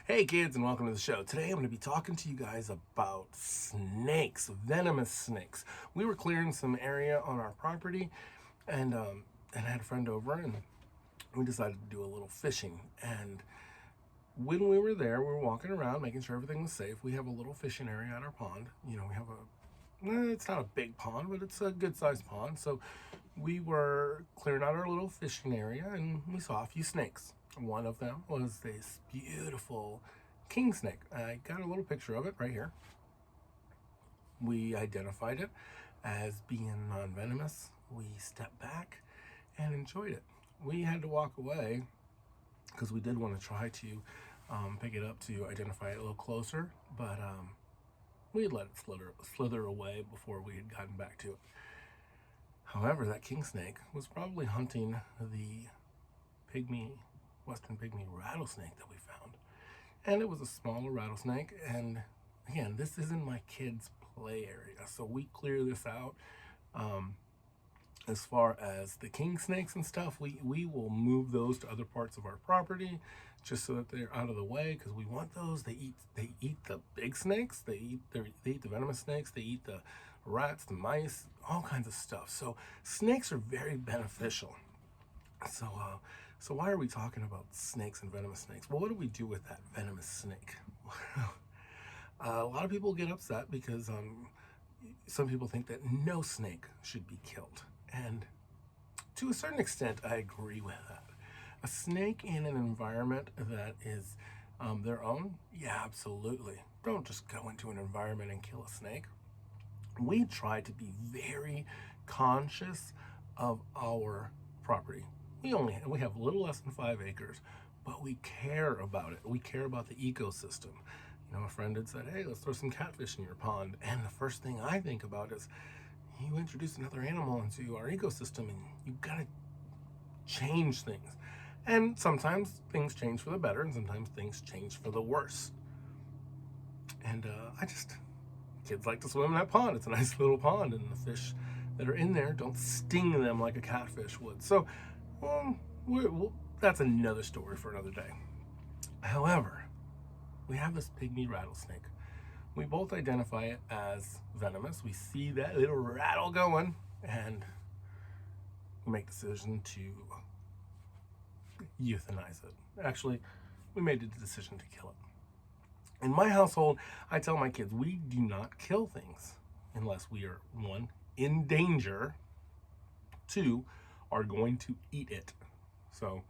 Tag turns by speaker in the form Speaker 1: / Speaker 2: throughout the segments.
Speaker 1: Hey kids, and welcome to the show. Today I'm going to be talking to you guys about snakes, venomous snakes. We were clearing some area on our property, and I had a friend over, and we decided to do a little fishing. And when we were there, we were walking around, making sure everything was safe. We have a little fishing area at our pond. We have it's not a big pond, but it's a good-sized pond. So we were clearing out our little fishing area, and we saw a few snakes. One of them was this beautiful king snake. I got a little picture of it right here. We identified it as being non-venomous. We stepped back and enjoyed it. We had to walk away because we did want to try to pick it up to identify it a little closer, but we had let it slither away before we had gotten back to it. However, that king snake was probably hunting the western pygmy rattlesnake that we found. And it was a smaller rattlesnake. And again, this isn't my kids' play area, so we clear this out. As far as the king snakes and stuff, we will move those to other parts of our property just so that they're out of the way, because we want those. They eat the big snakes, they eat the venomous snakes, they eat the rats, the mice, all kinds of stuff. So snakes are very beneficial. So why are we talking about snakes and venomous snakes? Well, what do we do with that venomous snake? A lot of people get upset because some people think that no snake should be killed. And to a certain extent, I agree with that. A snake in an environment that is their own, yeah, absolutely. Don't just go into an environment and kill a snake. We try to be very conscious of our property. We have a little less than 5 acres, but we care about it. We care about the ecosystem. A friend had said, "Hey, let's throw some catfish in your pond." And the first thing I think about is, you introduce another animal into our ecosystem, and you've got to change things. And sometimes things change for the better, and sometimes things change for the worse. And kids like to swim in that pond. It's a nice little pond, and the fish that are in there don't sting them like a catfish would. So that's another story for another day. However, we have this pygmy rattlesnake. We both identify it as venomous. We see that little rattle going, and we make the decision to euthanize it. Actually, we made the decision to kill it. In my household, I tell my kids, we do not kill things unless we are, one, in danger, two, are going to eat it. So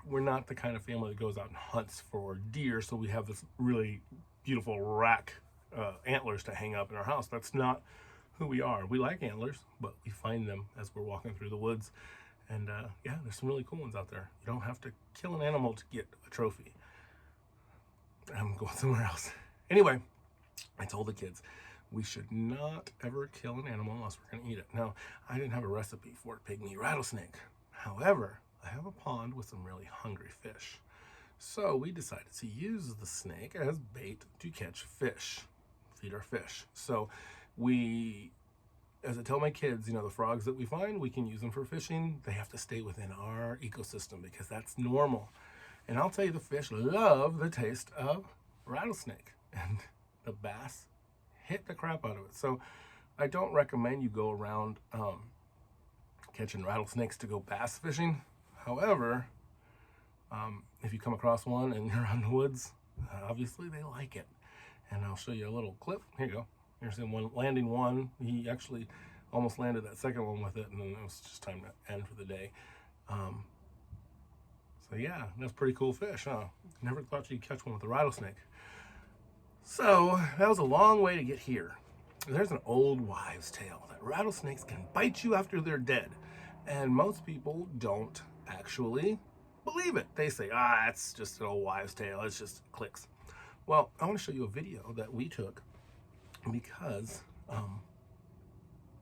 Speaker 1: we're not the kind of family that goes out and hunts for deer, so we have this really beautiful rack antlers to hang up in our house. That's not who we are. We like antlers, but we find them as we're walking through the woods. And yeah, there's some really cool ones out there. You don't have to kill an animal to get a trophy. I'm going somewhere else. Anyway, I told the kids we should not ever kill an animal unless we're going to eat it. Now, I didn't have a recipe for a pygmy rattlesnake. However, I have a pond with some really hungry fish. So we decided to use the snake as bait to catch fish, feed our fish. So as I tell my kids, the frogs that we find, we can use them for fishing. They have to stay within our ecosystem because that's normal. And I'll tell you, the fish love the taste of rattlesnake, and the bass hit the crap out of it. So I don't recommend you go around catching rattlesnakes to go bass fishing. However, if you come across one and you're out in the woods, obviously they like it. And I'll show you a little clip. Here you go. Here's him landing one. He actually almost landed that second one with it, and then it was just time to end for the day. So yeah, that's a pretty cool fish, huh? Never thought you'd catch one with a rattlesnake. So that was a long way to get here. There's an old wives' tale that rattlesnakes can bite you after they're dead. And most people don't actually believe it. They say, it's just an old wives' tale. It's just clicks. Well, I want to show you a video that we took because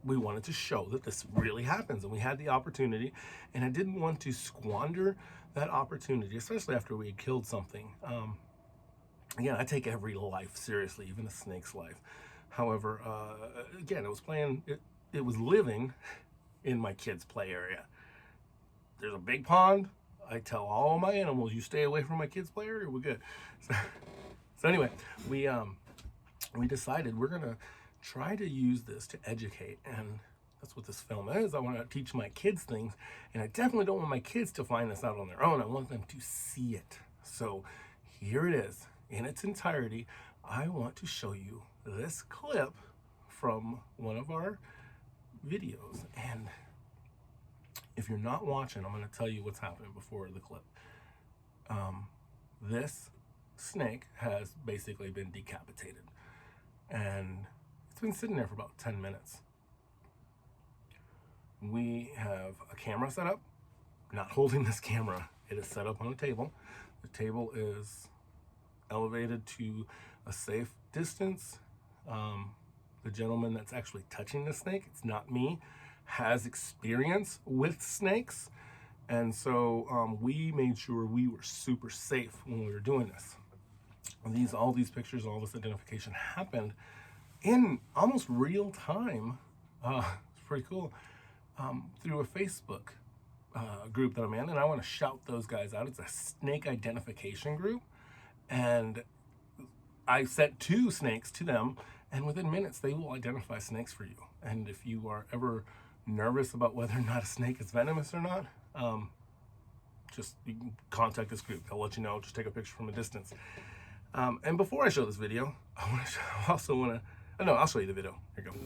Speaker 1: we wanted to show that this really happens, and we had the opportunity, and I didn't want to squander that opportunity, especially after we had killed something. Again, I take every life seriously, even a snake's life. However, again, it was living in my kids' play area. There's a big pond. I tell all my animals, you stay away from my kids' play area, we're good. So anyway, we decided we're gonna try to use this to educate, and that's what this film is. I want to teach my kids things, and I definitely don't want my kids to find this out on their own. I want them to see it. So here it is in its entirety. I want to show you this clip from one of our videos, and if you're not watching, I'm going to tell you what's happening before the clip. This snake has basically been decapitated, and it's been sitting there for about 10 minutes. We have a camera set up, not holding this camera. It is set up on a table. The table is elevated to a safe distance. The gentleman that's actually touching the snake, it's not me, has experience with snakes. And so we made sure we were super safe when we were doing this. And all these pictures, all this identification happened in almost real time. It's pretty cool. Through a Facebook group that I'm in, and I want to shout those guys out. It's a snake identification group, and I sent 2 snakes to them, and within minutes they will identify snakes for you. And if you are ever nervous about whether or not a snake is venomous or not, just you can contact this group. They'll let you know. Just take a picture from a distance. And before I show this video, I also want to. No, I'll show you the video. Here you go.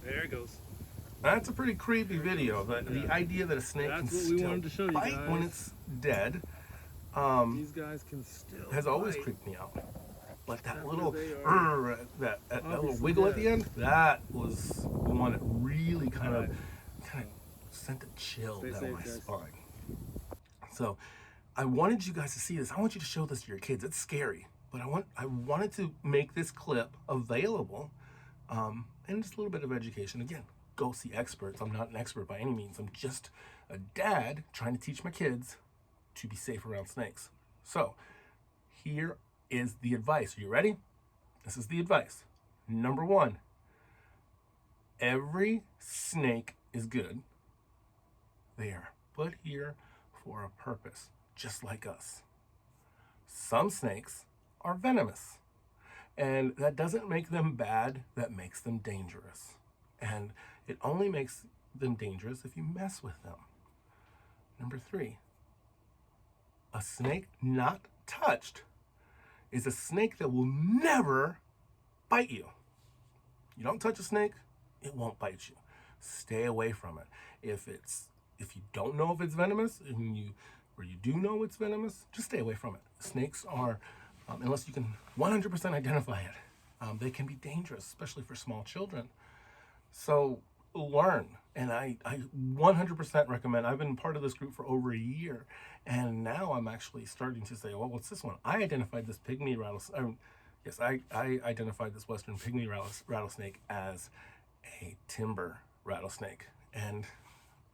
Speaker 2: There it goes.
Speaker 1: That's a pretty creepy video. The idea that a snake can still bite when it's dead
Speaker 2: these guys can still
Speaker 1: has always creeped me out. Like that little that little wiggle at the end, that was the one that really kind of sent a chill down my spine. So I wanted you guys to see this. I want you to show this to your kids. It's scary, but I wanted to make this clip available. And just a little bit of education. Again, go see experts. I'm not an expert by any means. I'm just a dad trying to teach my kids to be safe around snakes. So here is the advice. Are you ready? This is the advice. Number 1, every snake is good. They are put here for a purpose, just like us. Some snakes are venomous. And that doesn't make them bad, that makes them dangerous. And it only makes them dangerous if you mess with them. Number 3, a snake not touched is a snake that will never bite you. You don't touch a snake, it won't bite you. Stay away from it. If you don't know if it's venomous, or you do know it's venomous, just stay away from it. Snakes are, unless you can 100% identify it, they can be dangerous, especially for small children. So learn, and I 100% recommend. I've been part of this group for over a year, and now I'm actually starting to say, well, what's this one? I identified this pygmy rattlesnake. Yes, I identified this western pygmy rattlesnake as a timber rattlesnake. And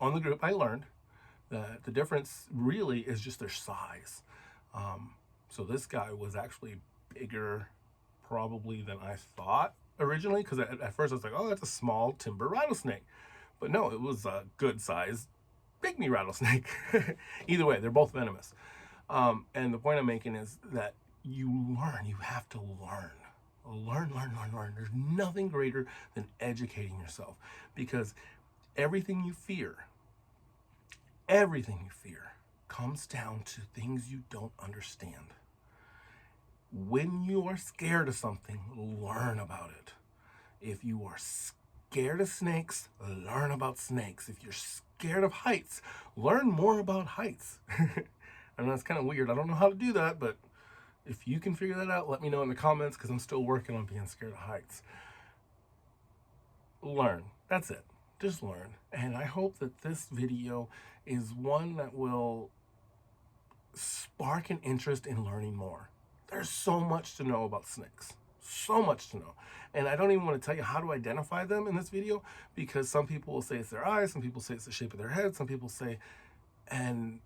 Speaker 1: on the group, I learned that the difference really is just their size. So this guy was actually bigger probably than I thought originally, because at first I was like, oh, that's a small timber rattlesnake. But no, it was a good sized pygmy rattlesnake. Either way, they're both venomous. And the point I'm making is that you learn. You have to learn. Learn. There's nothing greater than educating yourself, because everything you fear comes down to things you don't understand. When you are scared of something, learn about it. If you are scared of snakes, learn about snakes. If you're scared of heights, learn more about heights. I know it's kind of weird. I don't know how to do that, but if you can figure that out, let me know in the comments, because I'm still working on being scared of heights. Learn. That's it. Just learn. And I hope that this video is one that will spark an interest in learning more. There's so much to know about snakes. So much to know. And I don't even want to tell you how to identify them in this video, because some people will say it's their eyes, some people say it's the shape of their head, some people say, and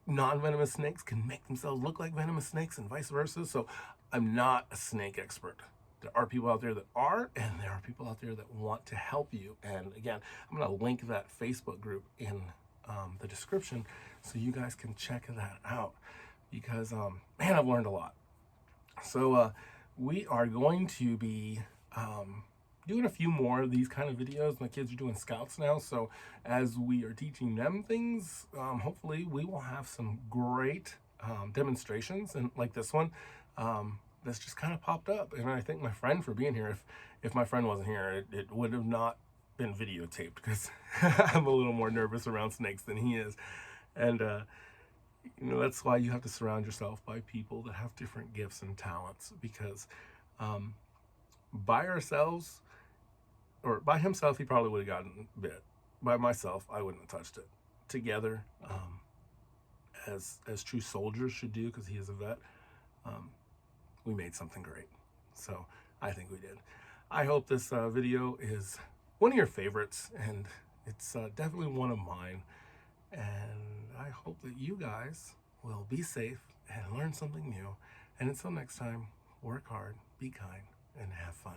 Speaker 1: non-venomous snakes can make themselves look like venomous snakes and vice versa. So I'm not a snake expert. There are people out there that are, and there are people out there that want to help you. And again, I'm going to link that Facebook group in the description so you guys can check that out, because man, I've learned a lot. So we are going to be doing a few more of these kind of videos. My kids are doing scouts now, so as we are teaching them things, hopefully we will have some great demonstrations, and like this one that's just kind of popped up. And I thank my friend for being here. If my friend wasn't here, it would have not been videotaped, because I'm a little more nervous around snakes than he is. And you know, that's why you have to surround yourself by people that have different gifts and talents, because by ourselves, or by himself, he probably would have gotten bit. By myself, I wouldn't have touched it. Together, as true soldiers should do, because he is a vet, we made something great. So I think we did. I hope this video is one of your favorites, and it's definitely one of mine. And I hope that you guys will be safe and learn something new. And until next time, work hard, be kind, and have fun.